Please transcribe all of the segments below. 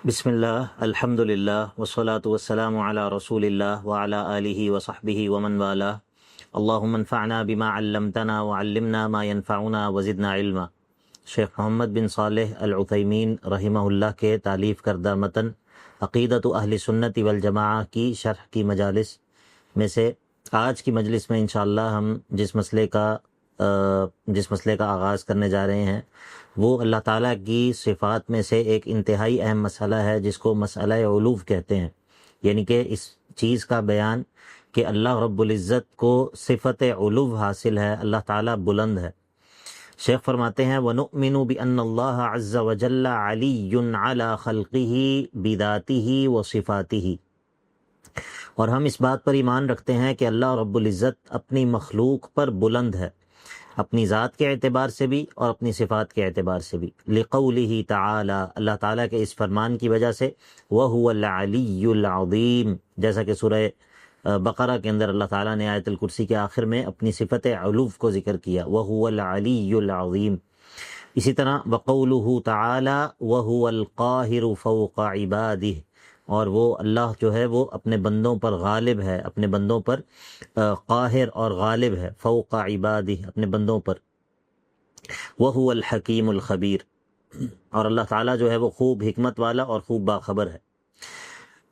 بسم اللہ الحمد للہ والصلاة والسلام علی رسول اللہ وعلی آلہ وصحبہ ومن والاه اللہم انفعنا بما علمتنا وعلمنا ما ينفعنا وزدنا علما۔ شیخ محمد بن صالح العثیمین رحمہ اللہ کے تالیف کردہ متن عقیدۃ اہل سنت والجماعہ کی شرح کی مجالس میں سے آج کی مجلس میں انشاءاللہ ہم جس مسئلے کا آغاز کرنے جا رہے ہیں وہ اللہ تعالیٰ کی صفات میں سے ایک انتہائی اہم مسئلہ ہے جس کو مسئلہ علو کہتے ہیں، یعنی کہ اس چیز کا بیان کہ اللہ رب العزت کو صفت علو حاصل ہے، اللہ تعالیٰ بلند ہے۔ شیخ فرماتے ہیں وَنُؤْمِنُ بِأَنَّ اللَّهَ عَزَّ وَجَلَّ عَلِيٌّ عَلَى خَلْقِهِ بِذَاتِهِ وَصِفَاتِهِ، اور ہم اس بات پر ایمان رکھتے ہیں کہ اللہ رب العزت اپنی مخلوق پر بلند ہے، اپنی ذات کے اعتبار سے بھی اور اپنی صفات کے اعتبار سے بھی، لقولہ تعالی، اللہ تعالیٰ کے اس فرمان کی وجہ سے، وَهُوَ الْعَلِيُّ الْعَظِيمُ، جیسا کہ سورہ بقرہ کے اندر اللہ تعالیٰ نے آیت الکرسی کے آخر میں اپنی صفت علو کو ذکر کیا، وَهُوَ الْعَلِيُّ الْعَظِيمُ۔ اسی طرح وقولہ تعالی وَهُوَ الْقَاهِرُ فَوْقَ عِبَادِهِ، اور وہ اللہ جو ہے وہ اپنے بندوں پر غالب ہے، اپنے بندوں پر قاہر اور غالب ہے، فوق عبادہ، اپنے بندوں پر، وہو الحکیم الخبیر، اور اللہ تعالیٰ جو ہے وہ خوب حکمت والا اور خوب باخبر ہے۔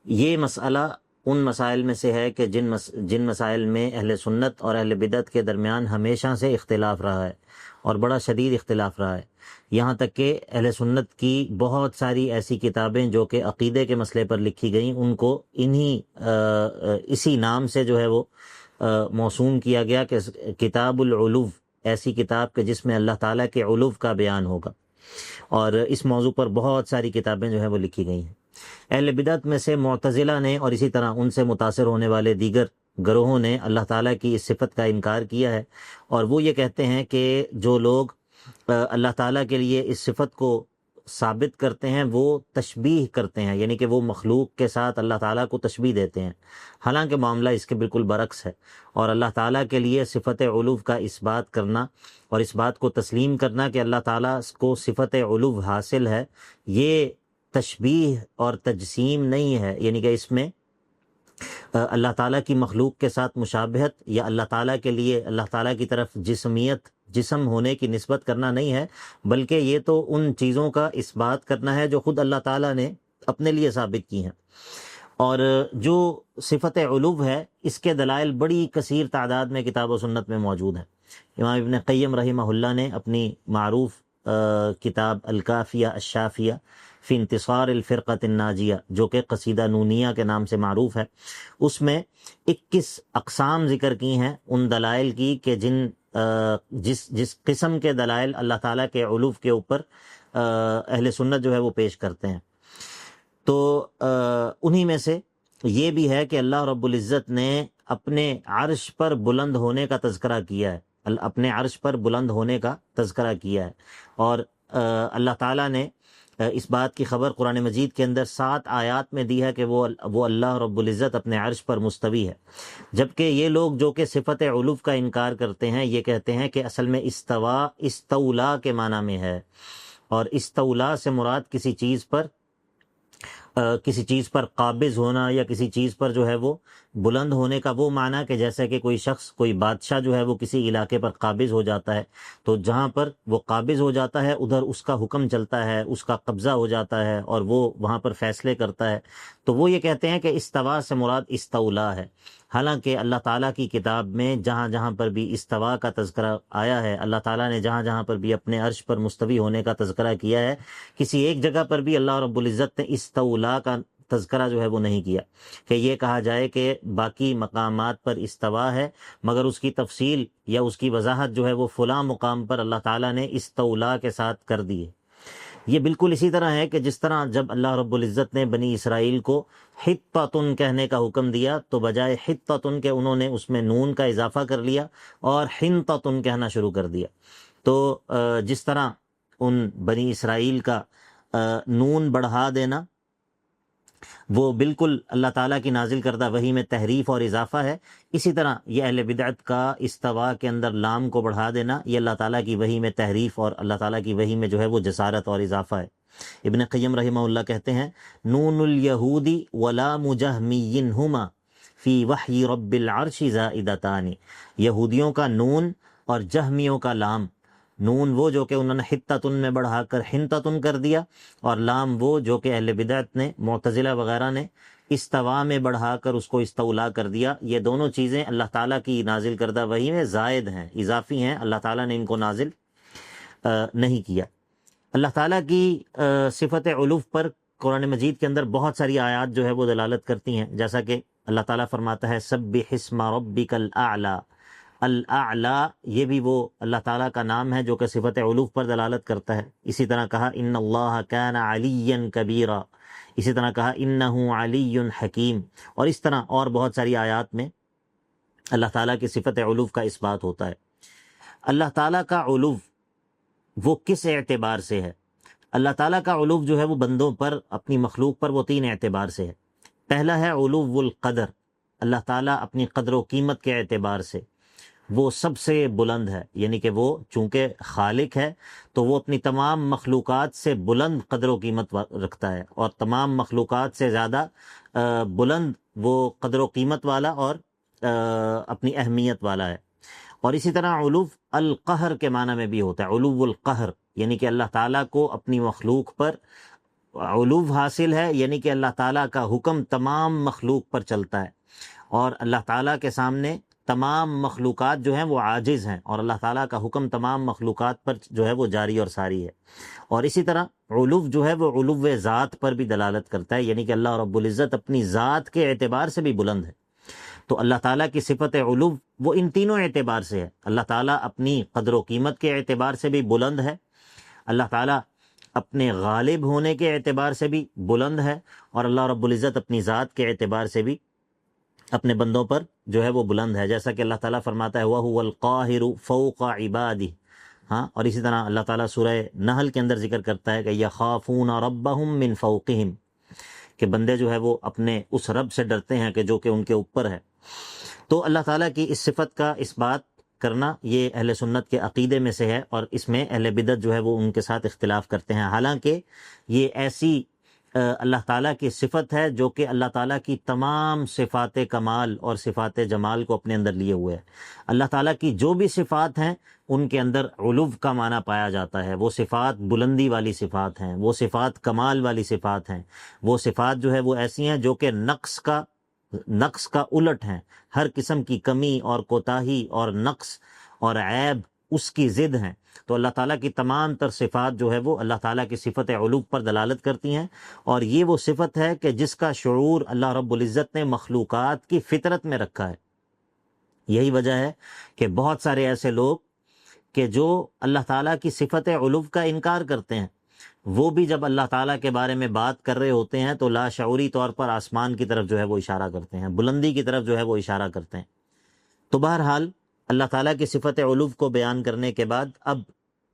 یہ مسئلہ ان مسائل میں سے ہے کہ جن مسائل میں اہل سنت اور اہل بدعت کے درمیان ہمیشہ سے اختلاف رہا ہے اور بڑا شدید اختلاف رہا ہے، یہاں تک کہ اہل سنت کی بہت ساری ایسی کتابیں جو کہ عقیدے کے مسئلے پر لکھی گئیں ان کو اسی نام سے جو ہے وہ موسوم کیا گیا کہ کتاب العلو، ایسی کتاب کہ جس میں اللہ تعالیٰ کے علو کا بیان ہوگا، اور اس موضوع پر بہت ساری کتابیں جو ہیں وہ لکھی گئی ہیں۔ اہل بدعت میں سے معتزلہ نے اور اسی طرح ان سے متاثر ہونے والے دیگر گروہوں نے اللہ تعالیٰ کی اس صفت کا انکار کیا ہے، اور وہ یہ کہتے ہیں کہ جو لوگ اللہ تعالیٰ کے لیے اس صفت کو ثابت کرتے ہیں وہ تشبیہ کرتے ہیں، یعنی کہ وہ مخلوق کے ساتھ اللہ تعالیٰ کو تشبیہ دیتے ہیں، حالانکہ معاملہ اس کے بالکل برعکس ہے، اور اللہ تعالیٰ کے لیے صفت علو کا اس بات کرنا اور اس بات کو تسلیم کرنا کہ اللہ تعالیٰ کو صفت علو حاصل ہے، یہ تشبیہ اور تجسیم نہیں ہے، یعنی کہ اس میں اللہ تعالیٰ کی مخلوق کے ساتھ مشابہت یا اللہ تعالیٰ کے لیے اللہ تعالیٰ کی طرف جسم ہونے کی نسبت کرنا نہیں ہے، بلکہ یہ تو ان چیزوں کا اس بات کرنا ہے جو خود اللہ تعالیٰ نے اپنے لیے ثابت کی ہیں۔ اور جو صفت علو ہے اس کے دلائل بڑی کثیر تعداد میں کتاب و سنت میں موجود ہیں۔ امام ابن قیم رحمہ اللہ نے اپنی معروف کتاب الکافیہ الشافیہ فی انتصار الفرقۃ الناجیہ، جو کہ قصیدہ نونیہ کے نام سے معروف ہے، اس میں 21 اقسام ذکر کی ہیں ان دلائل کی کہ جس قسم کے دلائل اللہ تعالیٰ کے علو کے اوپر اہل سنت جو ہے وہ پیش کرتے ہیں۔ تو انہی میں سے یہ بھی ہے کہ اللہ رب العزت نے اپنے عرش پر بلند ہونے کا تذکرہ کیا ہے، اپنے عرش پر بلند ہونے کا تذکرہ کیا ہے، اور اللہ تعالیٰ نے اس بات کی خبر قرآن مجید کے اندر 7 آیات میں دی ہے کہ وہ اللہ رب العزت اپنے عرش پر مستوی ہے، جبکہ یہ لوگ جو کہ صفت علو کا انکار کرتے ہیں یہ کہتے ہیں کہ اصل میں استولا کے معنی میں ہے، اور استولا سے مراد کسی چیز پر قابض ہونا یا کسی چیز پر جو ہے وہ بلند ہونے کا وہ معنی کہ جیسے کہ کوئی شخص، کوئی بادشاہ جو ہے وہ کسی علاقے پر قابض ہو جاتا ہے، تو جہاں پر وہ قابض ہو جاتا ہے ادھر اس کا حکم چلتا ہے، اس کا قبضہ ہو جاتا ہے اور وہ وہاں پر فیصلے کرتا ہے، تو وہ یہ کہتے ہیں کہ استوا سے مراد استولا ہے، حالانکہ اللہ تعالیٰ کی کتاب میں جہاں جہاں پر بھی استوا کا تذکرہ آیا ہے، اللہ تعالیٰ نے جہاں جہاں پر بھی اپنے عرش پر مستوی ہونے کا تذکرہ کیا ہے، کسی ایک جگہ پر بھی اللہ رب العزت نے استولا کا تذکرہ جو ہے وہ نہیں کیا کہ یہ کہا جائے کہ باقی مقامات پر استوا ہے، مگر اس کی تفصیل یا اس کی وضاحت جو ہے وہ فلاں مقام پر اللہ تعالیٰ نے استولا کے ساتھ کر دی ہے۔ یہ بالکل اسی طرح ہے کہ جس طرح جب اللہ رب العزت نے بنی اسرائیل کو حطۃ کہنے کا حکم دیا تو بجائے حطۃ کے انہوں نے اس میں نون کا اضافہ کر لیا اور حنطۃ کہنا شروع کر دیا، تو جس طرح ان بنی اسرائیل کا نون بڑھا دینا وہ بالکل اللہ تعالیٰ کی نازل کردہ وحی میں تحریف اور اضافہ ہے، اسی طرح یہ اہل بدعت کا استوا کے اندر لام کو بڑھا دینا یہ اللہ تعالیٰ کی وحی میں تحریف اور اللہ تعالیٰ کی وحی میں جو ہے وہ جسارت اور اضافہ ہے۔ ابن قیم رحمہ اللہ کہتے ہیں نون الیہودی ولام جہمی ہما فی وحی رب العرش زائدتان، یہودیوں کا نون اور جہمیوں کا لام، نون وہ جو کہ انہوں نے حتتن میں بڑھا کر حنتتن کر دیا، اور لام وہ جو کہ اہل بدعت نے، معتزلہ وغیرہ نے استوا میں بڑھا کر اس کو استولا کر دیا، یہ دونوں چیزیں اللہ تعالیٰ کی نازل کردہ وحی میں زائد ہیں، اضافی ہیں، اللہ تعالیٰ نے ان کو نازل نہیں کیا۔ اللہ تعالیٰ کی صفت علو پر قرآن مجید کے اندر بہت ساری آیات جو ہے وہ دلالت کرتی ہیں، جیسا کہ اللہ تعالیٰ فرماتا ہے سبح اسم ربک الاعلی، الاعلی یہ بھی وہ اللہ تعالیٰ کا نام ہے جو کہ صفت علو پر دلالت کرتا ہے۔ اسی طرح کہا ان اللہ کان علیا کبیرا، اسی طرح کہا انہ علی حکیم، اور اس طرح اور بہت ساری آیات میں اللہ تعالیٰ کی صفت علو کا اس بات ہوتا ہے۔ اللہ تعالیٰ کا علو وہ کس اعتبار سے ہے؟ اللہ تعالیٰ کا علو جو ہے وہ بندوں پر، اپنی مخلوق پر، وہ تین اعتبار سے ہے۔ پہلا ہے علو القدر، اللہ تعالیٰ اپنی قدر و قیمت کے اعتبار سے وہ سب سے بلند ہے، یعنی کہ وہ چونکہ خالق ہے تو وہ اپنی تمام مخلوقات سے بلند قدر و قیمت رکھتا ہے، اور تمام مخلوقات سے زیادہ بلند وہ قدر و قیمت والا اور اپنی اہمیت والا ہے۔ اور اسی طرح علو القہر کے معنی میں بھی ہوتا ہے، علو القہر یعنی کہ اللہ تعالیٰ کو اپنی مخلوق پر علو حاصل ہے، یعنی کہ اللہ تعالیٰ کا حکم تمام مخلوق پر چلتا ہے، اور اللہ تعالیٰ کے سامنے تمام مخلوقات جو ہیں وہ عاجز ہیں، اور اللہ تعالیٰ کا حکم تمام مخلوقات پر جو ہے وہ جاری اور ساری ہے۔ اور اسی طرح علو جو ہے وہ علو ذات پر بھی دلالت کرتا ہے، یعنی کہ اللہ رب العزت اپنی ذات کے اعتبار سے بھی بلند ہے۔ تو اللہ تعالیٰ کی صفت علو وہ ان تینوں اعتبار سے ہے، اللہ تعالیٰ اپنی قدر و قیمت کے اعتبار سے بھی بلند ہے، اللہ تعالیٰ اپنے غالب ہونے کے اعتبار سے بھی بلند ہے، اور اللہ رب العزت اپنی ذات کے اعتبار سے بھی اپنے بندوں پر جو ہے وہ بلند ہے، جیسا کہ اللہ تعالیٰ فرماتا ہے وَهُوَ الْقَاهِرُ فَوْقَ عِبَادِهِ۔ ہاں، اور اسی طرح اللہ تعالیٰ سورہ نحل کے اندر ذکر کرتا ہے کہ يَخَافُونَ رَبَّهُم مِّن فَوْقِهِمْ، کہ بندے جو ہے وہ اپنے اس رب سے ڈرتے ہیں کہ جو کہ ان کے اوپر ہے۔ تو اللہ تعالیٰ کی اس صفت کا اس بات کرنا یہ اہل سنت کے عقیدے میں سے ہے، اور اس میں اہل بدعت جو ہے وہ ان کے ساتھ اختلاف کرتے ہیں، حالانکہ یہ ایسی اللہ تعالیٰ کی صفت ہے جو کہ اللہ تعالیٰ کی تمام صفات کمال اور صفات جمال کو اپنے اندر لیے ہوئے ہے۔ اللہ تعالیٰ کی جو بھی صفات ہیں ان کے اندر علو کا معنی پایا جاتا ہے، وہ صفات بلندی والی صفات ہیں، وہ صفات کمال والی صفات ہیں، وہ صفات جو ہے وہ ایسی ہیں جو کہ نقص کا الٹ ہیں، ہر قسم کی کمی اور کوتاہی اور نقص اور عیب اس کی ضد ہیں۔ تو اللہ تعالیٰ کی تمام تر صفات جو ہے وہ اللہ تعالیٰ کی صفت علو پر دلالت کرتی ہیں، اور یہ وہ صفت ہے کہ جس کا شعور اللہ رب العزت نے مخلوقات کی فطرت میں رکھا ہے۔ یہی وجہ ہے کہ بہت سارے ایسے لوگ کہ جو اللہ تعالیٰ کی صفت علو کا انکار کرتے ہیں، وہ بھی جب اللہ تعالیٰ کے بارے میں بات کر رہے ہوتے ہیں تو لاشعوری طور پر آسمان کی طرف جو ہے وہ اشارہ کرتے ہیں، بلندی کی طرف جو ہے وہ اشارہ کرتے ہیں۔ تو بہرحال اللہ تعالیٰ کی صفت علو کو بیان کرنے کے بعد اب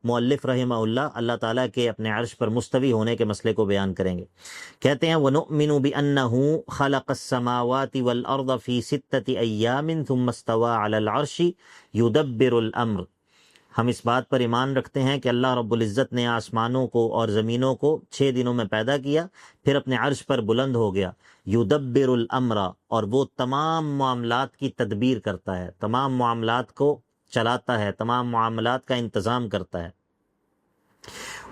مؤلف رحمہ اللہ تعالیٰ کے اپنے عرش پر مستوی ہونے کے مسئلے کو بیان کریں گے۔ کہتے ہیں وَنُؤْمِنُ بِأَنَّهُ خَلَقَ السَّمَاوَاتِ وَالْأَرْضَ فِي سِتَّةِ أَيَّامٍ ثُمَّ اسْتَوَى عَلَى الْعَرْشِ يُدَبِّرُ الْأَمْرَ۔ ہم اس بات پر ایمان رکھتے ہیں کہ اللہ رب العزت نے آسمانوں کو اور زمینوں کو 6 دنوں میں پیدا کیا، پھر اپنے عرش پر بلند ہو گیا۔ یدبر الامر، اور وہ تمام معاملات کی تدبیر کرتا ہے، تمام معاملات کو چلاتا ہے، تمام معاملات کا انتظام کرتا ہے۔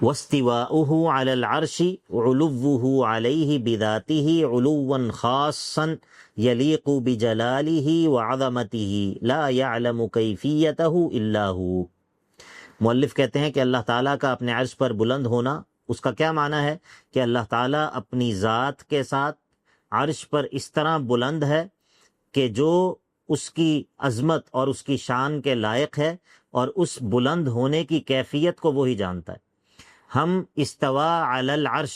واستواؤہ علی العرش علوہ علیہ بذاتہ علوا خاصا یلیق بجلالہ وعظمتہ لا یعلم کیفیتہ الا ہو۔ مؤلف کہتے ہیں کہ اللہ تعالیٰ کا اپنے عرش پر بلند ہونا، اس کا کیا معنی ہے کہ اللہ تعالیٰ اپنی ذات کے ساتھ عرش پر اس طرح بلند ہے کہ جو اس کی عظمت اور اس کی شان کے لائق ہے، اور اس بلند ہونے کی کیفیت کو وہی جانتا ہے۔ ہم استوا علی العرش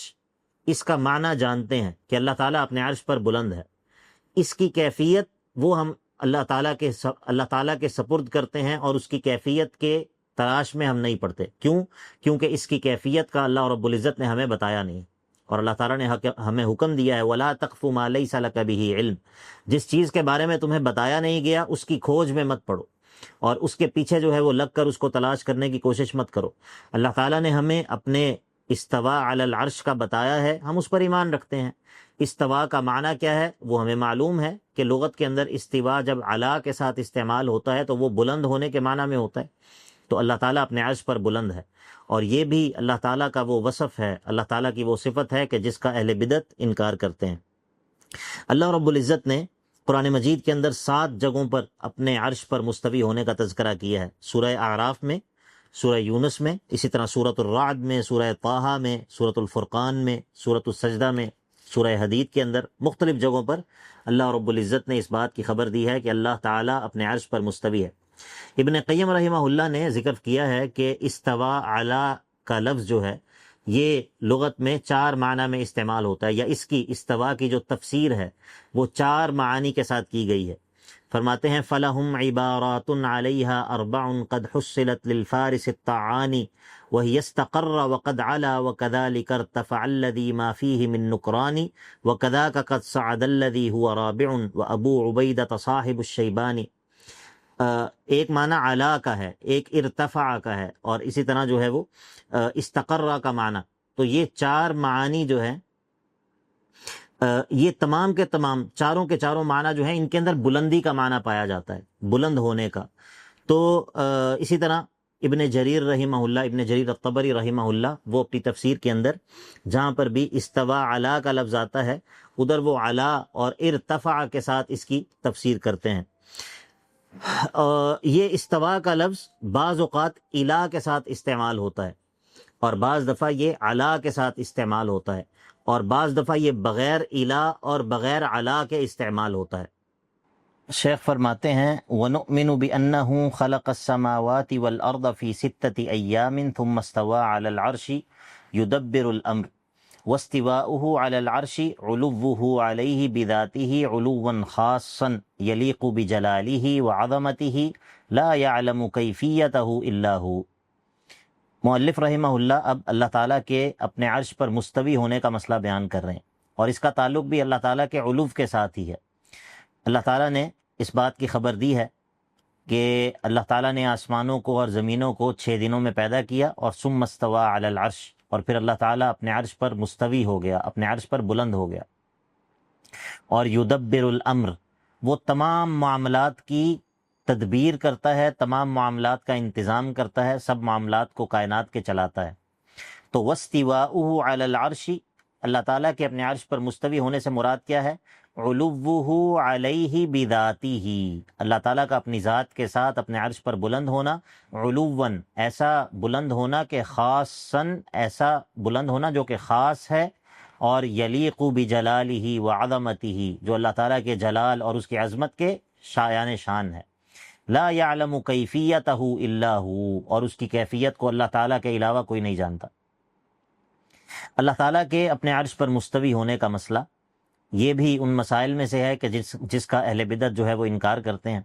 اس کا معنی جانتے ہیں کہ اللہ تعالیٰ اپنے عرش پر بلند ہے، اس کی کیفیت وہ ہم اللہ تعالیٰ کے سپرد کرتے ہیں، اور اس کی کیفیت کے تلاش میں ہم نہیں پڑتے۔ کیونکہ اس کی کیفیت کا اللہ رب العزت نے ہمیں بتایا نہیں، اور اللہ تعالیٰ نے ہمیں حکم دیا ہے وَلَا تَقْفُ مَا لَيْسَ لَكَ بِهِ عِلْم، جس چیز کے بارے میں تمہیں بتایا نہیں گیا اس کی کھوج میں مت پڑو، اور اس کے پیچھے جو ہے وہ لگ کر اس کو تلاش کرنے کی کوشش مت کرو۔ اللہ تعالیٰ نے ہمیں اپنے استوا علی العرش کا بتایا ہے، ہم اس پر ایمان رکھتے ہیں۔ استوا کا معنی کیا ہے وہ ہمیں معلوم ہے کہ لغت کے اندر استوا جب علا کے ساتھ استعمال ہوتا ہے تو وہ بلند ہونے کے معنی میں ہوتا ہے، تو اللہ تعالیٰ اپنے عرش پر بلند ہے، اور یہ بھی اللہ تعالیٰ کا وہ وصف ہے، اللہ تعالیٰ کی وہ صفت ہے کہ جس کا اہل بدعت انکار کرتے ہیں۔ اللہ رب العزت نے قرآن مجید کے اندر 7 جگہوں پر اپنے عرش پر مستوی ہونے کا تذکرہ کیا ہے، سورہ اعراف میں، سورہ یونس میں، اسی طرح سورۃ الرعد میں، سورہ طٰہٰ میں، سورۃ الفرقان میں، سورۃ السجدہ میں، سورہ حدید کے اندر مختلف جگہوں پر اللہ رب العزت نے اس بات کی خبر دی ہے کہ اللہ تعالیٰ اپنے عرش پر مستوی ہے۔ ابن قیم رحمہ اللہ نے ذکر کیا ہے کہ استوا علی کا لفظ جو ہے یہ لغت میں 4 معنی میں استعمال ہوتا ہے، یا اس کی استوا کی جو تفسیر ہے وہ 4 معانی کے ساتھ کی گئی ہے۔ فرماتے ہیں فَلَهُمْ عِبَارَاتٌ عَلَيْهَا 4 قَدْ حُصِّلَتْ لِلْفَارِسِ الطَّعَانِ وَهِيَ اسْتَقَرَّ وَقَدْ عَلَا وَكَذَلِكَ ارْتَفَعَ الَّذِي مَا فِيهِ مِن نُّكْرَانِ وَكَذَاكَ قَدْ صَعَدَ الَّذِي هُوَ رَابِعٌ وَأَبُو عُبَيْدَةَ صَاحِبُ الشَّيْبَانِ۔ ایک معنی علا کا ہے، ایک ارتفع کا ہے، اور اسی طرح جو ہے وہ استقرہ کا معنی۔ تو یہ 4 معانی جو ہے یہ تمام کے تمام چاروں کے چاروں معنی جو ہیں ان کے اندر بلندی کا معنی پایا جاتا ہے، بلند ہونے کا۔ تو اسی طرح ابن جریر رحمہ اللہ، ابن جریر الطبری رحمہ اللہ، وہ اپنی تفسیر کے اندر جہاں پر بھی استوا علا کا لفظ آتا ہے ادھر وہ علا اور ارتفع کے ساتھ اس کی تفسیر کرتے ہیں۔ یہ استوا کا لفظ بعض اوقات الا کے ساتھ استعمال ہوتا ہے، اور بعض دفعہ یہ علا کے ساتھ استعمال ہوتا ہے، اور بعض دفعہ یہ بغیر الا اور بغیر علا کے استعمال ہوتا ہے۔ شیخ فرماتے ہیں وَنُؤْمِنُ بِأَنَّهُ خَلَقَ السَّمَاوَاتِ وَالْأَرْضَ فِي 6 أَيَّامٍ ثُمَّ اسْتَوَى عَلَى الْعَرْشِ يُدَبِّرُ الْأَمْرَ وَاسْتِوَاؤُهُ عَلَى الْعَرْشِ عُلُوُّهُ عَلَيْهِ بِذَاتِهِ عُلُوًّا خَاصًّا يَلِيقُ بِجَلَالِهِ وَعَظَمَتِهِ لَا يَعْلَمُ كَيْفِيَّتَهُ إِلَّا هُوَ۔ مؤلف رحمہ اللہ اب اللہ تعالیٰ کے اپنے عرش پر مستوی ہونے کا مسئلہ بیان کر رہے ہیں، اور اس کا تعلق بھی اللہ تعالیٰ کے علو کے ساتھ ہی ہے۔ اللہ تعالیٰ نے اس بات کی خبر دی ہے کہ اللہ تعالیٰ نے آسمانوں کو اور زمینوں کو 6 دنوں میں پیدا کیا، اور ثم استوى علی العرش، اور پھر اللہ تعالیٰ اپنے عرش پر مستوی ہو گیا، اپنے عرش پر بلند ہو گیا۔ اور یدبر الامر، وہ تمام معاملات کی تدبیر کرتا ہے، تمام معاملات کا انتظام کرتا ہے، سب معاملات کو کائنات کے چلاتا ہے۔ تو واستواؤہ علی العرش، اللہ تعالیٰ کے اپنے عرش پر مستوی ہونے سے مراد کیا ہے؟ علوہ علیہ بذاتہ، اللہ تعالیٰ کا اپنی ذات کے ساتھ اپنے عرش پر بلند ہونا، علواً ایسا بلند ہونا کہ خاصاً ایسا بلند ہونا جو کہ خاص ہے، اور یلیق بجلالہ وعظمتہ، جو اللہ تعالیٰ کے جلال اور اس کی عظمت کے شایان شان ہے۔ لا یعلم کیفیتہ الا ہو، اور اس کی کیفیت کو اللہ تعالیٰ کے علاوہ کوئی نہیں جانتا۔ اللہ تعالیٰ کے اپنے عرش پر مستوی ہونے کا مسئلہ یہ بھی ان مسائل میں سے ہے کہ جس کا اہل بدعت جو ہے وہ انکار کرتے ہیں،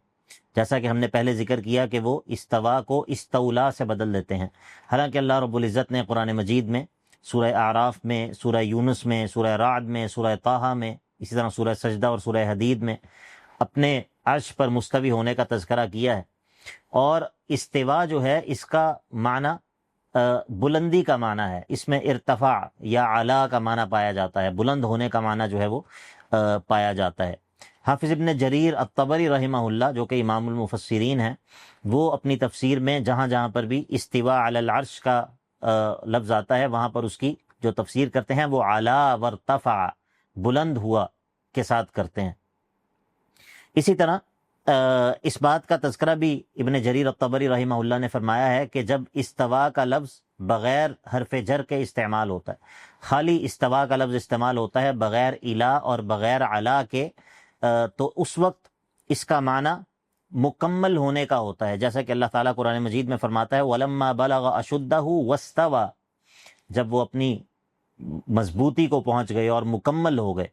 جیسا کہ ہم نے پہلے ذکر کیا کہ وہ استوا کو استولا سے بدل دیتے ہیں، حالانکہ اللہ رب العزت نے قرآن مجید میں سورہ اعراف میں، سورہ یونس میں، سورہ رعد میں، سورہ طٰہٰ میں، اسی طرح سورہ سجدہ اور سورہ حدید میں اپنے عرش پر مستوی ہونے کا تذکرہ کیا ہے۔ اور استوا جو ہے اس کا معنی بلندی کا معنی ہے، اس میں ارتفاع یا علا کا معنی پایا جاتا ہے، بلند ہونے کا معنی جو ہے وہ پایا جاتا ہے۔ حافظ ابن جریر الطبری رحمہ اللہ، جو کہ امام المفسرین ہیں، وہ اپنی تفسیر میں جہاں جہاں پر بھی استوا علی العرش کا لفظ آتا ہے وہاں پر اس کی جو تفسیر کرتے ہیں وہ علا وارتفع، بلند ہوا کے ساتھ کرتے ہیں۔ اسی طرح اس بات کا تذکرہ بھی ابن جریر الطبری رحمہ اللہ نے فرمایا ہے کہ جب استوا کا لفظ بغیر حرف جر کے استعمال ہوتا ہے، خالی استوا کا لفظ استعمال ہوتا ہے بغیر الا اور بغیر علا کے، تو اس وقت اس کا معنی مکمل ہونے کا ہوتا ہے، جیسا کہ اللہ تعالیٰ قرآن مجید میں فرماتا ہے وَلَمَّا بَلَغَ أَشُدَّهُ وَاسْتَوَى، جب وہ اپنی مضبوطی کو پہنچ گئے اور مکمل ہو گئے،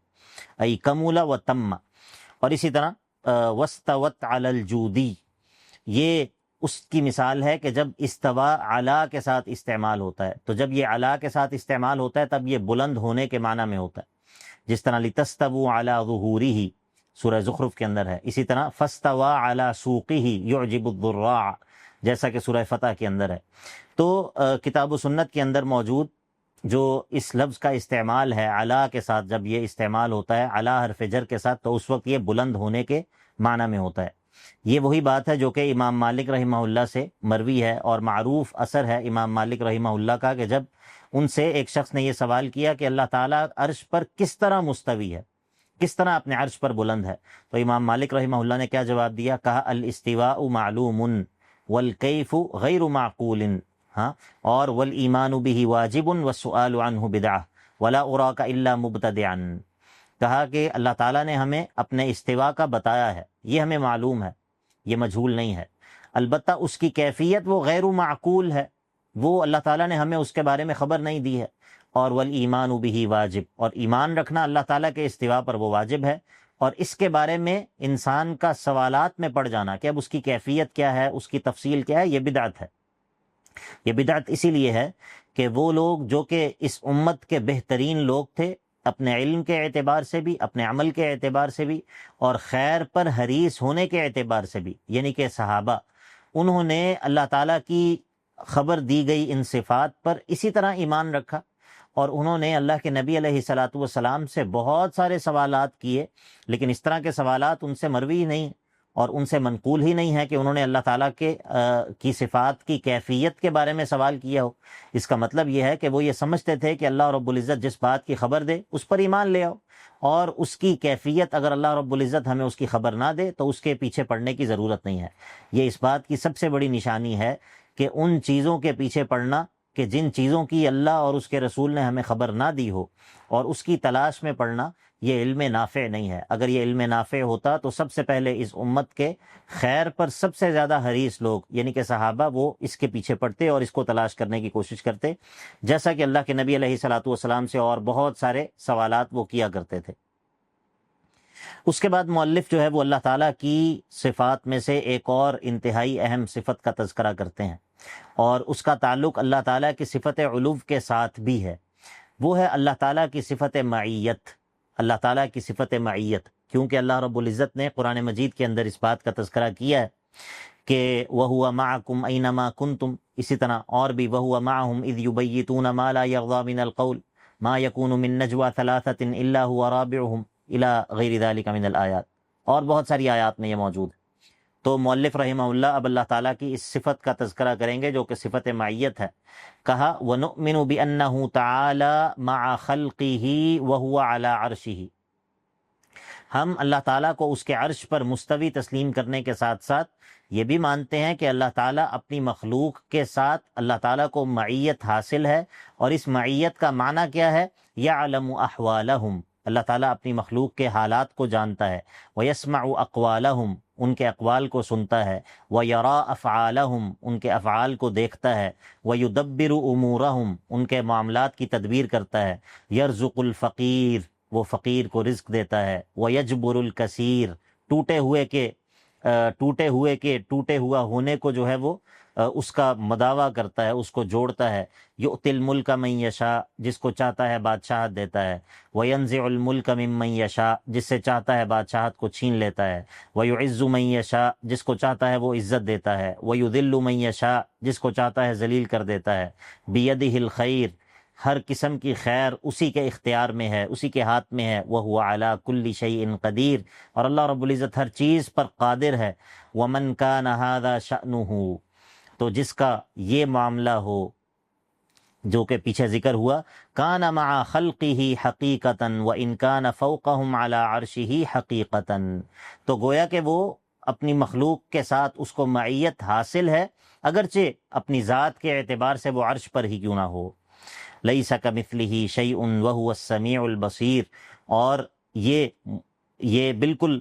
ای کمل و تم۔ اور اسی طرح وَاسْتَوَتْ عَلَى الْجُودِي، یہ اس کی مثال ہے کہ جب استوا علا کے ساتھ استعمال ہوتا ہے، تو جب یہ علا کے ساتھ استعمال ہوتا ہے تب یہ بلند ہونے کے معنی میں ہوتا ہے، جس طرح لِتَسْتَوُوا عَلَى ظُهُورِهِ سورہ زخرف کے اندر ہے، اسی طرح فَاسْتَوَى عَلَى سُوقِهِ يُعْجِبُ الضُّرَّاعَ جیسا کہ سورہ فتح کے اندر ہے۔ تو کتاب و سنت کے اندر موجود جو اس لفظ کا استعمال ہے علا کے ساتھ، جب یہ استعمال ہوتا ہے علا حرف جر کے ساتھ، تو اس وقت یہ بلند ہونے کے معنی میں ہوتا ہے۔ یہ وہی بات ہے جو کہ امام مالک رحمہ اللہ سے مروی ہے، اور معروف اثر ہے امام مالک رحمہ اللہ کا، کہ جب ان سے ایک شخص نے یہ سوال کیا کہ اللہ تعالیٰ عرش پر کس طرح مستوی ہے، کس طرح اپنے عرش پر بلند ہے، تو امام مالک رحمہ اللہ نے کیا جواب دیا؟ کہا الاستواء معلوم والکیف غیر معقول، ہاں، اور والایمان بہ واجب والسؤال عنہ بدعہ ولا اراک الا مبتدعا۔ کہا کہ اللہ تعالیٰ نے ہمیں اپنے استوا کا بتایا ہے، یہ ہمیں معلوم ہے، یہ مجہول نہیں ہے، البتہ اس کی کیفیت وہ غیر معقول ہے، وہ اللہ تعالیٰ نے ہمیں اس کے بارے میں خبر نہیں دی ہے، اور والایمان بہ واجب، اور ایمان رکھنا اللہ تعالیٰ کے استوا پر وہ واجب ہے، اور اس کے بارے میں انسان کا سوالات میں پڑ جانا کہ اب اس کی کیفیت کیا ہے، اس کی تفصیل کیا ہے، یہ بدعت ہے۔ یہ بدعت اسی لیے ہے کہ وہ لوگ جو کہ اس امت کے بہترین لوگ تھے، اپنے علم کے اعتبار سے بھی، اپنے عمل کے اعتبار سے بھی، اور خیر پر حریص ہونے کے اعتبار سے بھی، یعنی کہ صحابہ، انہوں نے اللہ تعالیٰ کی خبر دی گئی ان صفات پر اسی طرح ایمان رکھا، اور انہوں نے اللہ کے نبی علیہ الصلاۃ والسلام سے بہت سارے سوالات کیے، لیکن اس طرح کے سوالات ان سے مروی ہی نہیں، اور ان سے منقول ہی نہیں ہے کہ انہوں نے اللہ تعالیٰ کی صفات کی کیفیت کے بارے میں سوال کیا ہو۔ اس کا مطلب یہ ہے کہ وہ یہ سمجھتے تھے کہ اللہ رب العزت جس بات کی خبر دے اس پر ایمان لے آؤ، اور اس کی کیفیت اگر اللہ رب العزت ہمیں اس کی خبر نہ دے تو اس کے پیچھے پڑنے کی ضرورت نہیں ہے۔ یہ اس بات کی سب سے بڑی نشانی ہے کہ ان چیزوں کے پیچھے پڑنا کہ جن چیزوں کی اللہ اور اس کے رسول نے ہمیں خبر نہ دی ہو، اور اس کی تلاش میں پڑنا، یہ علم نافع نہیں ہے۔ اگر یہ علم نافع ہوتا تو سب سے پہلے اس امت کے خیر پر سب سے زیادہ حریص لوگ یعنی کہ صحابہ وہ اس کے پیچھے پڑتے اور اس کو تلاش کرنے کی کوشش کرتے، جیسا کہ اللہ کے نبی علیہ الصلاۃ والسلام سے اور بہت سارے سوالات وہ کیا کرتے تھے۔ اس کے بعد مؤلف جو ہے وہ اللہ تعالیٰ کی صفات میں سے ایک اور انتہائی اہم صفت کا تذکرہ کرتے ہیں، اور اس کا تعلق اللہ تعالیٰ کی صفت علو کے ساتھ بھی ہے۔ وہ ہے اللہ تعالیٰ کی صفت معیت، اللہ تعالیٰ کی صفت معیت، کیونکہ اللہ رب العزت نے قرآن مجید کے اندر اس بات کا تذکرہ کیا ہے کہ وَهُوَ مَعَكُمْ أَيْنَمَا كُنْتُمْ، اسی طرح اور بھی وَهُوَ مَعَهُمْ إِذْ يُبَيِّتُونَ مَا لَا يَرْضَى مِنَ الْقَوْلِ مَا يَكُونُ مِن نَجْوَى ثَلَاثَةٍ إِلَّا هُوَ رَابِعُهُمْ إِلَى غَيْرِ ذَلِكَ مِنَ الْآيَاتِ، اور بہت ساری آیات میں یہ موجود ہے۔ تو مؤلف رحمہ اللہ اب اللہ تعالیٰ کی اس صفت کا تذکرہ کریں گے جو کہ صفت معیت ہے۔ کہا وَنُؤْمِنُ بِأَنَّهُ تَعَالَى مَعَ خَلْقِهِ وَهُوَ عَلَى عَرْشِهِ، ہم اللہ تعالیٰ کو اس کے عرش پر مستوی تسلیم کرنے کے ساتھ ساتھ یہ بھی مانتے ہیں کہ اللہ تعالیٰ اپنی مخلوق کے ساتھ اللہ تعالیٰ کو معیت حاصل ہے، اور اس معیت کا معنی کیا ہے؟ یعلم احوالہم، اللہ تعالیٰ اپنی مخلوق کے حالات کو جانتا ہے، ویسمع اقوالہم، ان کے اقوال کو سنتا ہے، ویرا افعالہم، ان کے افعال کو دیکھتا ہے، ویدبر امورہم، ان کے معاملات کی تدبیر کرتا ہے، یرزق الفقیر، وہ فقیر کو رزق دیتا ہے، وَيَجْبُرُ الْكَثِيرَ، ٹوٹے ہوا ہونے کو جو ہے وہ اس کا مداوع کرتا ہے، اس کو جوڑتا ہے، یؤتی الملک من یشاء، جس کو چاہتا ہے بادشاہت دیتا ہے، وینزع الملک ممن یشاء، جس سے چاہتا ہے بادشاہت کو چھین لیتا ہے، ویعز من یشاء، جس کو چاہتا ہے وہ عزت دیتا ہے، ویذل من یشاء، جس کو چاہتا ہے ذلیل کر دیتا ہے، بیدہ الخیر، ہر قسم کی خیر اسی کے اختیار میں ہے، اسی کے ہاتھ میں ہے، وَهُوَ عَلَى كُلِّ شَيْءٍ قدیر، اور اللہ رب العزت ہر چیز پر قادر ہے۔ وَمَنْ كَانَ هَذَا شَأْنُهُ، تو جس کا یہ معاملہ ہو جو کہ پیچھے ذکر ہوا، كَانَ مَعَ خَلْقِهِ حَقِيقَةً وَإِنْ كَانَ فَوْقَهُمْ عَلَى عَرْشِهِ حَقِيقَةً، تو گویا کہ وہ اپنی مخلوق کے ساتھ اس کو معیت حاصل ہے، اگرچہ اپنی ذات کے اعتبار سے وہ عرش پر ہی کیوں نہ ہو۔ لیس کمثلہ شیء وہو السمیع البصیر، اور یہ بالکل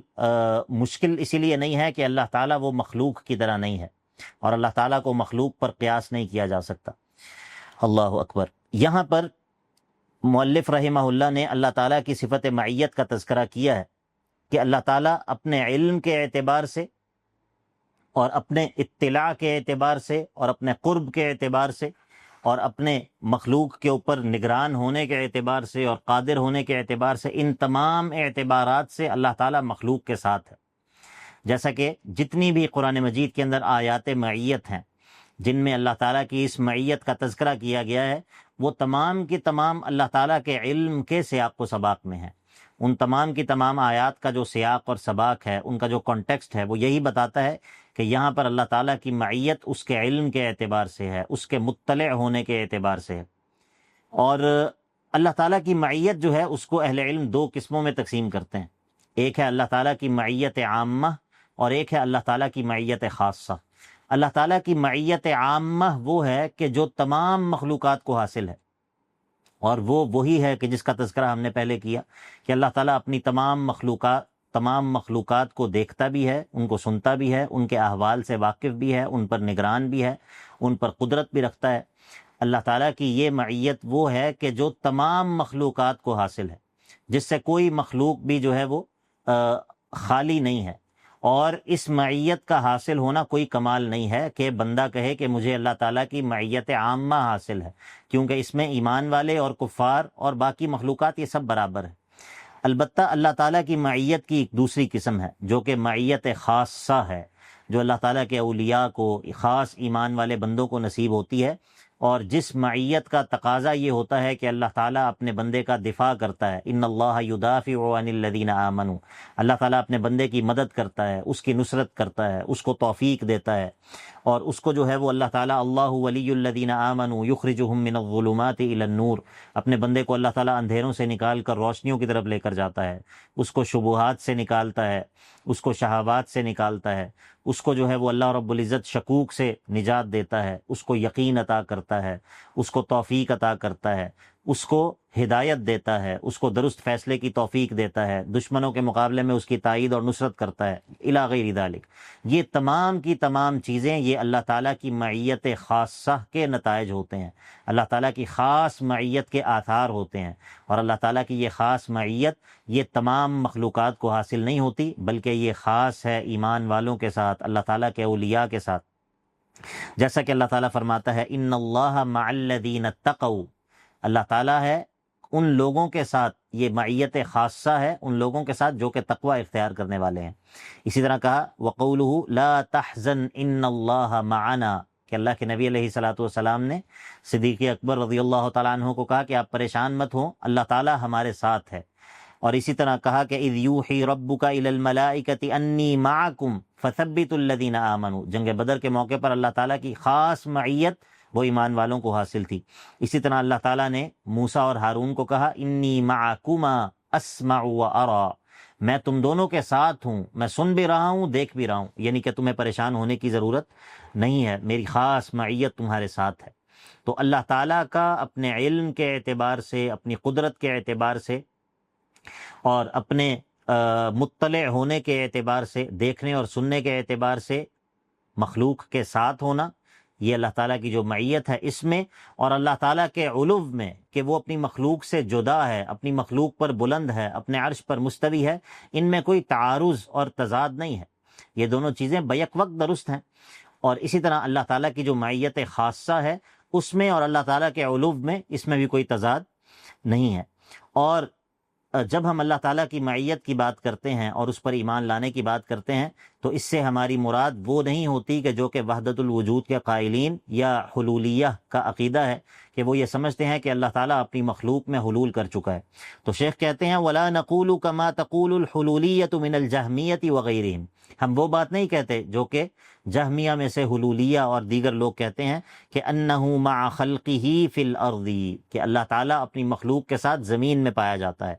مشکل اسی لیے نہیں ہے کہ اللہ تعالیٰ وہ مخلوق کی طرح نہیں ہے، اور اللہ تعالیٰ کو مخلوق پر قیاس نہیں کیا جا سکتا۔ اللہ اکبر۔ یہاں پر مؤلف رحمہ اللہ نے اللہ تعالیٰ کی صفت معیت کا تذکرہ کیا ہے کہ اللہ تعالیٰ اپنے علم کے اعتبار سے اور اپنے اطلاع کے اعتبار سے اور اپنے قرب کے اعتبار سے اور اپنے مخلوق کے اوپر نگران ہونے کے اعتبار سے اور قادر ہونے کے اعتبار سے، ان تمام اعتبارات سے اللہ تعالیٰ مخلوق کے ساتھ ہے۔ جیسا کہ جتنی بھی قرآن مجید کے اندر آیات معیت ہیں، جن میں اللہ تعالیٰ کی اس معیت کا تذکرہ کیا گیا ہے وہ تمام کی تمام اللہ تعالیٰ کے علم کے سیاق و سباق میں ہیں۔ ان تمام کی تمام آیات کا جو سیاق اور سباق ہے، ان کا جو کانٹیکسٹ ہے، وہ یہی بتاتا ہے کہ یہاں پر اللہ تعالیٰ کی معیت اس کے علم کے اعتبار سے ہے، اس کے مطلع ہونے کے اعتبار سے ہے۔ اور اللہ تعالیٰ کی معیت جو ہے اس کو اہل علم دو قسموں میں تقسیم کرتے ہیں، ایک ہے اللہ تعالیٰ کی معیت عامہ اور ایک ہے اللہ تعالیٰ کی معیت خاصہ۔ اللہ تعالیٰ کی معیت عامہ وہ ہے کہ جو تمام مخلوقات کو حاصل ہے، اور وہ وہی ہے کہ جس کا تذکرہ ہم نے پہلے کیا کہ اللہ تعالیٰ اپنی تمام مخلوقات کو دیکھتا بھی ہے، ان کو سنتا بھی ہے، ان کے احوال سے واقف بھی ہے، ان پر نگران بھی ہے، ان پر قدرت بھی رکھتا ہے۔ اللہ تعالیٰ کی یہ معیت وہ ہے کہ جو تمام مخلوقات کو حاصل ہے، جس سے کوئی مخلوق بھی جو ہے وہ خالی نہیں ہے۔ اور اس معیت کا حاصل ہونا کوئی کمال نہیں ہے کہ بندہ کہے کہ مجھے اللہ تعالیٰ کی معیت عامہ حاصل ہے، کیونکہ اس میں ایمان والے اور کفار اور باقی مخلوقات یہ سب برابر ہیں۔ البتہ اللہ تعالیٰ کی معیت کی ایک دوسری قسم ہے جو کہ معیت خاصہ ہے، جو اللہ تعالیٰ کے اولیاء کو، خاص ایمان والے بندوں کو نصیب ہوتی ہے، اور جس معیت کا تقاضا یہ ہوتا ہے کہ اللہ تعالیٰ اپنے بندے کا دفاع کرتا ہے۔ ان اللہ یدافع عن الذین آمنوا، اللہ تعالیٰ اپنے بندے کی مدد کرتا ہے، اس کی نصرت کرتا ہے، اس کو توفیق دیتا ہے، اور اس کو جو ہے وہ اللہ تعالیٰ اللہ ولی الذین آمنوا یخرجہم من الظلمات الی النور، اپنے بندے کو اللہ تعالیٰ اندھیروں سے نکال کر روشنیوں کی طرف لے کر جاتا ہے، اس کو شبہات سے نکالتا ہے، اس کو شہوات سے نکالتا ہے، اس کو جو ہے وہ اللہ رب العزت شکوک سے نجات دیتا ہے، اس کو یقین عطا کرتا ہے، اس کو توفیق عطا کرتا ہے، اس کو ہدایت دیتا ہے، اس کو درست فیصلے کی توفیق دیتا ہے، دشمنوں کے مقابلے میں اس کی تائید اور نصرت کرتا ہے، الی غیر ذالک۔ یہ تمام کی تمام چیزیں یہ اللہ تعالیٰ کی معیت خاصہ کے نتائج ہوتے ہیں، اللہ تعالیٰ کی خاص معیت کے آثار ہوتے ہیں، اور اللہ تعالیٰ کی یہ خاص معیت یہ تمام مخلوقات کو حاصل نہیں ہوتی، بلکہ یہ خاص ہے ایمان والوں کے ساتھ، اللہ تعالیٰ کے اولیاء کے ساتھ۔ جیسا کہ اللہ تعالیٰ فرماتا ہے ان اللہ مع الذین اتقوا، اللہ تعالیٰ ہے ان لوگوں کے ساتھ، یہ معیت خاصہ ہے ان لوگوں کے ساتھ جو کہ تقوی اختیار کرنے والے ہیں۔ اسی طرح کہا وقولہ لا تحزن ان اللہ معنا، کہ اللہ کے نبی علیہ الصلوۃ والسلام نے صدیق اکبر رضی اللہ تعالیٰ عنہ کو کہا کہ آپ پریشان مت ہوں، اللہ تعالیٰ ہمارے ساتھ ہے۔ اور اسی طرح کہا کہ اذ یوحی ربک الی الملائکۃ انی معکم فثبتوا الذین آمنوا، جنگ بدر کے موقع پر اللہ تعالیٰ کی خاص معیت وہ ایمان والوں کو حاصل تھی۔ اسی طرح اللہ تعالیٰ نے موسیٰ اور ہارون کو کہا انی معکما اسمع و ارا، میں تم دونوں کے ساتھ ہوں، میں سن بھی رہا ہوں، دیکھ بھی رہا ہوں، یعنی کہ تمہیں پریشان ہونے کی ضرورت نہیں ہے، میری خاص معیت تمہارے ساتھ ہے۔ تو اللہ تعالیٰ کا اپنے علم کے اعتبار سے، اپنی قدرت کے اعتبار سے، اور اپنے مطلع ہونے کے اعتبار سے، دیکھنے اور سننے کے اعتبار سے مخلوق کے ساتھ ہونا، یہ اللہ تعالیٰ کی جو معیت ہے اس میں، اور اللہ تعالیٰ کے علو میں کہ وہ اپنی مخلوق سے جدا ہے، اپنی مخلوق پر بلند ہے، اپنے عرش پر مستوی ہے، ان میں کوئی تعارض اور تضاد نہیں ہے، یہ دونوں چیزیں بیک وقت درست ہیں۔ اور اسی طرح اللہ تعالیٰ کی جو معیت خاصہ ہے اس میں اور اللہ تعالیٰ کے علو میں، اس میں بھی کوئی تضاد نہیں ہے۔ اور جب ہم اللہ تعالیٰ کی معیت کی بات کرتے ہیں اور اس پر ایمان لانے کی بات کرتے ہیں تو اس سے ہماری مراد وہ نہیں ہوتی کہ جو کہ وحدت الوجود کے قائلین یا حلولیہ کا عقیدہ ہے، کہ وہ یہ سمجھتے ہیں کہ اللہ تعالیٰ اپنی مخلوق میں حلول کر چکا ہے۔ تو شیخ کہتے ہیں وَلَا نَقُولُ كَمَا تَقُولُ الْحُلُولِيَّةُ مِنَ الْجَہْمِيَّةِ وَغَيْرِهِمْ، ہم وہ بات نہیں کہتے جو کہ جہمیہ میں سے حلولیہ اور دیگر لوگ کہتے ہیں کہ أَنَّهُ مَعَ خَلْقِهِ فِي الْأَرْضِ، کہ اللہ تعالیٰ اپنی مخلوق کے ساتھ زمین میں پایا جاتا ہے۔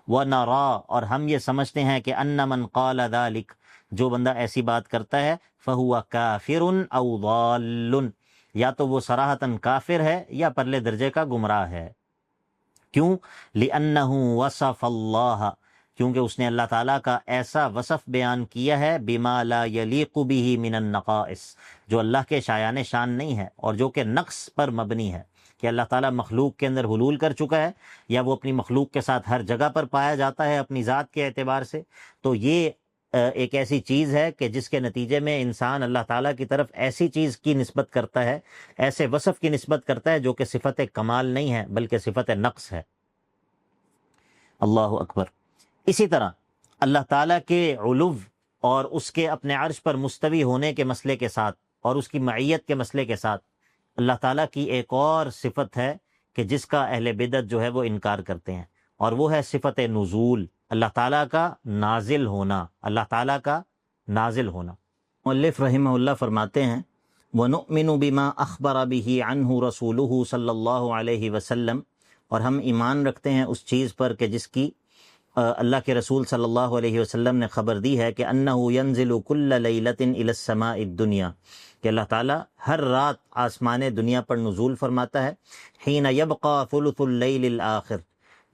وَنَرَا، اور ہم یہ سمجھتے ہیں کہ أَنَّ مَنْ قَالَ ذَلِكَ، جو بندہ ایسی بات کرتا ہے فَهُوَ كَافِرٌ أَوْ ضَالٌ، یا تو وہ صراحتاً کافر ہے یا پرلے درجے کا گمراہ ہے۔ کیوں؟ لِأَنَّهُ وَصَفَ اللَّهَ، کیونکہ اس نے اللہ تعالیٰ کا ایسا وصف بیان کیا ہے بِمَا لَا يَلِيقُ بِهِ مِنَ النَّقَائِص، جو اللہ کے شایان شان نہیں ہے اور جو کہ نقص پر مبنی ہے، کہ اللہ تعالیٰ مخلوق کے اندر حلول کر چکا ہے یا وہ اپنی مخلوق کے ساتھ ہر جگہ پر پایا جاتا ہے اپنی ذات کے اعتبار سے۔ تو یہ ایک ایسی چیز ہے کہ جس کے نتیجے میں انسان اللہ تعالیٰ کی طرف ایسی چیز کی نسبت کرتا ہے، ایسے وصف کی نسبت کرتا ہے جو کہ صفت کمال نہیں ہے بلکہ صفت نقص ہے۔ اللہ اکبر۔ اسی طرح اللہ تعالیٰ کے علو اور اس کے اپنے عرش پر مستوی ہونے کے مسئلے کے ساتھ اور اس کی معیت کے مسئلے کے ساتھ اللہ تعالیٰ کی ایک اور صفت ہے کہ جس کا اہل بدعت جو ہے وہ انکار کرتے ہیں، اور وہ ہے صفت نزول، اللہ تعالیٰ کا نازل ہونا، اللہ تعالیٰ کا نازل ہونا۔ مؤلف رحمہ اللہ فرماتے ہیں وَنُؤْمِنُ بِمَا أَخْبَرَ بِهِ عَنْهُ رَسُولُهُ صلی اللہ علیہ وسلم، اور ہم ایمان رکھتے ہیں اس چیز پر کہ جس کی اللہ کے رسول صلی اللہ علیہ وسلم نے خبر دی ہے کہ انہ ینزل کل لیلۃ الی السماء الدنیا، کہ اللہ تعالیٰ ہر رات آسمان دنیا پر نزول فرماتا ہے، حین یبقى ثلث اللیل الآخر،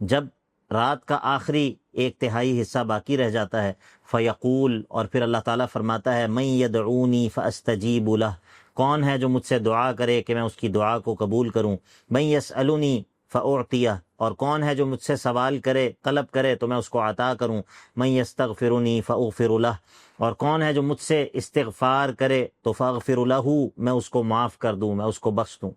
جب رات کا آخری ایک تہائی حصہ باقی رہ جاتا ہے، فیقول، اور پھر اللہ تعالیٰ فرماتا ہے من یدعونی فاستجیب لہ، کون ہے جو مجھ سے دعا کرے کہ میں اس کی دعا کو قبول کروں، من یسألنی فأعطیہ، اور کون ہے جو مجھ سے سوال کرے، طلب کرے تو میں اس کو عطا کروں، من یستغفرنی فاغفر لہ، اور کون ہے جو مجھ سے استغفار کرے تو فاغفر لہ، میں اس کو معاف کر دوں، میں اس کو بخش دوں۔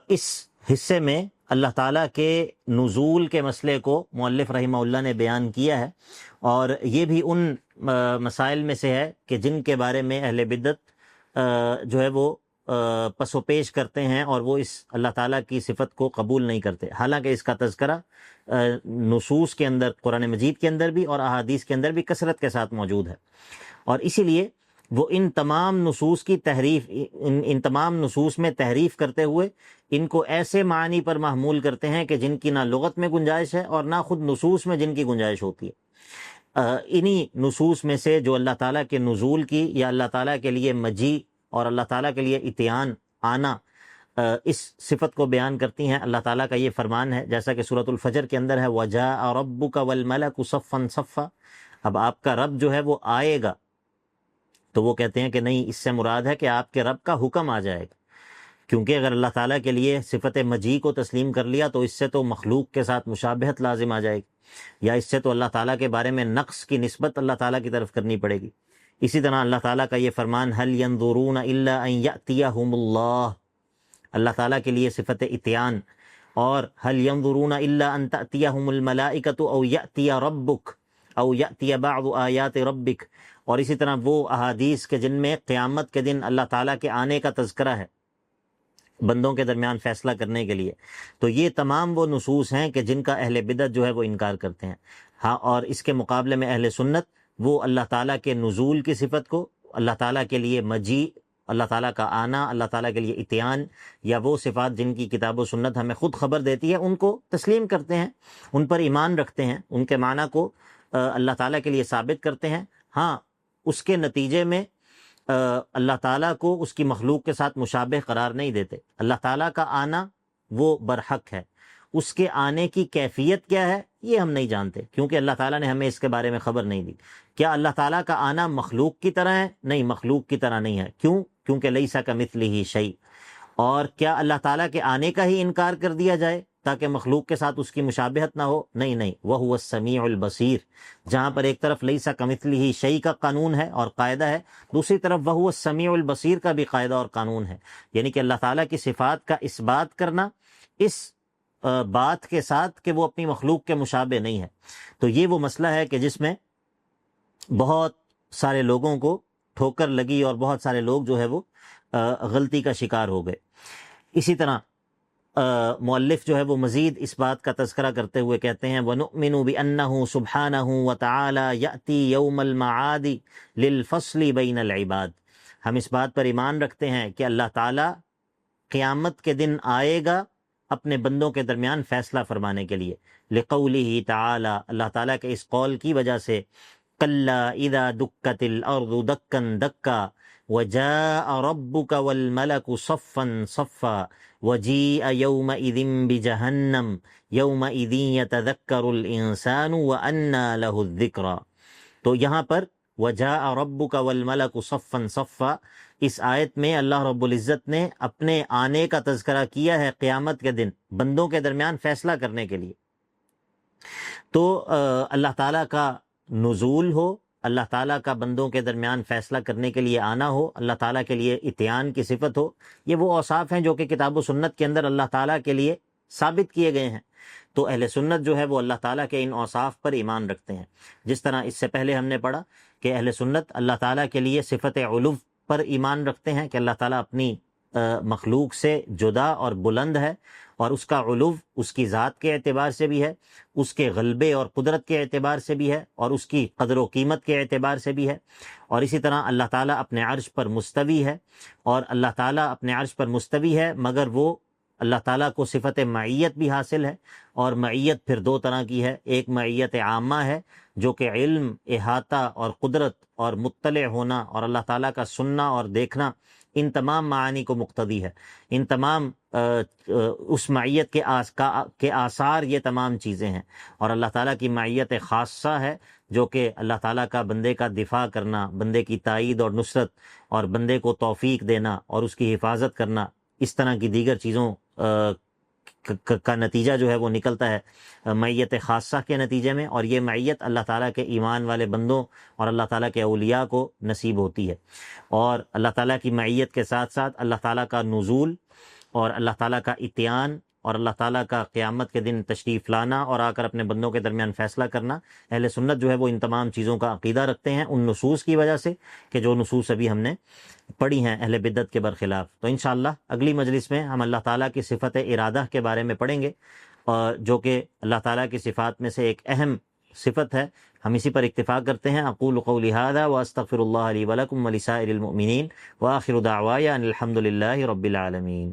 اس حصے میں اللہ تعالیٰ کے نزول کے مسئلے کو مؤلف رحمہ اللہ نے بیان کیا ہے، اور یہ بھی ان مسائل میں سے ہے کہ جن کے بارے میں اہل بدعت جو ہے وہ پس و پیش کرتے ہیں، اور وہ اس اللہ تعالیٰ کی صفت کو قبول نہیں کرتے، حالانکہ اس کا تذکرہ نصوص کے اندر، قرآن مجید کے اندر بھی اور احادیث کے اندر بھی کثرت کے ساتھ موجود ہے، اور اسی لیے وہ ان تمام نصوص کی تحریف، ان تمام نصوص میں تحریف کرتے ہوئے ان کو ایسے معنی پر محمول کرتے ہیں کہ جن کی نہ لغت میں گنجائش ہے اور نہ خود نصوص میں جن کی گنجائش ہوتی ہے۔ انہی نصوص میں سے جو اللہ تعالیٰ کے نزول کی یا اللہ تعالیٰ کے لیے مجیء اور اللہ تعالیٰ کے لیے اتیان، آنا، اس صفت کو بیان کرتی ہیں۔ اللہ تعالیٰ کا یہ فرمان ہے، جیسا کہ سورۃ الفجر کے اندر ہے وَجَاءَ رَبُّكَ وَالْمَلَكُ صَفًّا صَفًّا، اب آپ کا رب جو ہے وہ آئے گا، تو وہ کہتے ہیں کہ نہیں، اس سے مراد ہے کہ آپ کے رب کا حکم آ جائے گا، کیونکہ اگر اللہ تعالیٰ کے لیے صفت مجیء کو تسلیم کر لیا تو اس سے تو مخلوق کے ساتھ مشابہت لازم آ جائے گی، یا اس سے تو اللہ تعالیٰ کے بارے میں نقص کی نسبت اللہ تعالیٰ کی طرف کرنی پڑے گی۔ اسی طرح اللہ تعالیٰ کا یہ فرمان هل ينظرون الا ان يأتيهم اللہ، اللہ تعالیٰ کے لیے صفت اتیان، اور هل ينظرون الا ان تأتيهم الملائکۃ او يأتي ربک او يأتي بعض آیات ربک، اور اسی طرح وہ احادیث کے جن میں قیامت کے دن اللہ تعالیٰ کے آنے کا تذکرہ ہے بندوں کے درمیان فیصلہ کرنے کے لیے، تو یہ تمام وہ نصوص ہیں کہ جن کا اہل بدعت جو ہے وہ انکار کرتے ہیں۔ ہاں، اور اس کے مقابلے میں اہل سنت وہ اللہ تعالیٰ کے نزول کی صفت کو، اللہ تعالیٰ کے لیے مجیء، اللہ تعالیٰ کا آنا، اللہ تعالیٰ کے لیے اتیان، یا وہ صفات جن کی کتاب و سنت ہمیں خود خبر دیتی ہے، ان کو تسلیم کرتے ہیں، ان پر ایمان رکھتے ہیں، ان کے معنی کو اللہ تعالیٰ کے لیے ثابت کرتے ہیں۔ ہاں، اس کے نتیجے میں اللہ تعالیٰ کو اس کی مخلوق کے ساتھ مشابہ قرار نہیں دیتے۔ اللہ تعالیٰ کا آنا وہ برحق ہے، اس کے آنے کی کیفیت کیا ہے یہ ہم نہیں جانتے، کیونکہ اللہ تعالیٰ نے ہمیں اس کے بارے میں خبر نہیں دی۔ کیا اللہ تعالیٰ کا آنا مخلوق کی طرح ہے؟ نہیں، مخلوق کی طرح نہیں ہے۔ کیوں؟ کیونکہ لیسا کمثلہ شیء۔ اور کیا اللہ تعالیٰ کے آنے کا ہی انکار کر دیا جائے تاکہ مخلوق کے ساتھ اس کی مشابہت نہ ہو؟ نہیں نہیں، وَهُوَ السَّمِيعُ الْبَصِيرُ، جہاں پر ایک طرف لیسا کمثلہ شیء کا قانون ہے اور قاعدہ ہے، دوسری طرف وَهُوَ السَّمِيعُ الْبَصِيرُ کا بھی قاعدہ اور قانون ہے، یعنی کہ اللہ تعالیٰ کی صفات کا اس بات کرنا اس بات کے ساتھ کہ وہ اپنی مخلوق کے مشابہ نہیں ہے۔ تو یہ وہ مسئلہ ہے کہ جس میں بہت سارے لوگوں کو ٹھوکر لگی اور بہت سارے لوگ جو ہے وہ غلطی کا شکار ہو گئے۔ اسی طرح مؤلف جو ہے وہ مزید اس بات کا تذکرہ کرتے ہوئے کہتے ہیں وَنُؤْمِنُ بِأَنَّهُ سُبْحَانَهُ وَتَعَالَى يَأْتِي يَوْمَ الْمَعَادِ لِلْفَصْلِ بَيْنَ الْعِبَادِ، ہم اس بات پر ایمان رکھتے ہیں کہ اللہ تعالیٰ قیامت کے دن آئے گا اپنے بندوں کے درمیان فیصلہ فرمانے کے لیے، لِقَوْلِهِ تَعَالَى، اللہ تعالیٰ کے اس قول کی وجہ سے، كَلَّا إِذَا دُكَّتِ الْأَرْضُ دَكًّا دَكًّا وَجَاءَ رَبُّكَ وَالْمَلَكُ صَفًّا صَفًّا وَجِيءَ يَوْمَئِذٍ بِجَهَنَّمَ يَوْمَئِذٍ يَتَذَكَّرُ الْإِنسَانُ وَأَنَّى لَهُ الذِّكْرَى۔ تو یہاں پر وَجَاءَ رَبُّكَ وَالْمَلَكُ صَفًّا صَفًّا، اس آیت میں اللہ رب العزت نے اپنے آنے کا تذکرہ کیا ہے قیامت کے دن بندوں کے درمیان فیصلہ کرنے کے لیے۔ تو اللہ تعالیٰ کا نزول ہو، اللہ تعالیٰ کا بندوں کے درمیان فیصلہ کرنے کے لیے آنا ہو، اللہ تعالیٰ کے لیے اتیان کی صفت ہو، یہ وہ اوصاف ہیں جو کہ کتاب و سنت کے اندر اللہ تعالیٰ کے لیے ثابت کیے گئے ہیں۔ تو اہل سنت جو ہے وہ اللہ تعالیٰ کے ان اوصاف پر ایمان رکھتے ہیں، جس طرح اس سے پہلے ہم نے پڑھا کہ اہل سنت اللہ تعالیٰ کے لیے صفت علو پر ایمان رکھتے ہیں کہ اللہ تعالیٰ اپنی مخلوق سے جدا اور بلند ہے، اور اس کا علو اس کی ذات کے اعتبار سے بھی ہے، اس کے غلبے اور قدرت کے اعتبار سے بھی ہے، اور اس کی قدر و قیمت کے اعتبار سے بھی ہے، اور اسی طرح اللہ تعالیٰ اپنے عرش پر مستوی ہے، اور اللہ تعالیٰ اپنے عرش پر مستوی ہے مگر وہ اللہ تعالیٰ کو صفت معیت بھی حاصل ہے، اور معیت پھر دو طرح کی ہے، ایک معیت عامہ ہے جو کہ علم، احاطہ اور قدرت اور مطلع ہونا اور اللہ تعالیٰ کا سننا اور دیکھنا، ان تمام معانی کو مقتضی ہے، ان تمام اس معیت کے آثار یہ تمام چیزیں ہیں، اور اللہ تعالیٰ کی معیت خاصہ ہے جو کہ اللہ تعالیٰ کا بندے کا دفاع کرنا، بندے کی تائید اور نصرت، اور بندے کو توفیق دینا اور اس کی حفاظت کرنا، اس طرح کی دیگر چیزوں کا نتیجہ جو ہے وہ نکلتا ہے معیت خاصہ کے نتیجے میں، اور یہ معیت اللہ تعالیٰ کے ایمان والے بندوں اور اللہ تعالیٰ کے اولیاء کو نصیب ہوتی ہے۔ اور اللہ تعالیٰ کی معیت کے ساتھ ساتھ اللہ تعالیٰ کا نزول اور اللہ تعالیٰ کا اتیان اور اللہ تعالیٰ کا قیامت کے دن تشریف لانا اور آ کر اپنے بندوں کے درمیان فیصلہ کرنا، اہل سنت جو ہے وہ ان تمام چیزوں کا عقیدہ رکھتے ہیں، ان نصوص کی وجہ سے کہ جو نصوص ابھی ہم نے پڑھی ہیں اہل بدعت کے برخلاف۔ تو انشاءاللہ اگلی مجلس میں ہم اللہ تعالیٰ کی صفت ارادہ کے بارے میں پڑھیں گے، جو کہ اللہ تعالیٰ کی صفات میں سے ایک اہم صفت ہے۔ ہم اسی پر اکتفا کرتے ہیں۔ اقول قولی ھذا واستغفر اللہ لی ولکم ولسائر المؤمنین، وآخر دعوایا ان الحمد للہ رب العالمین۔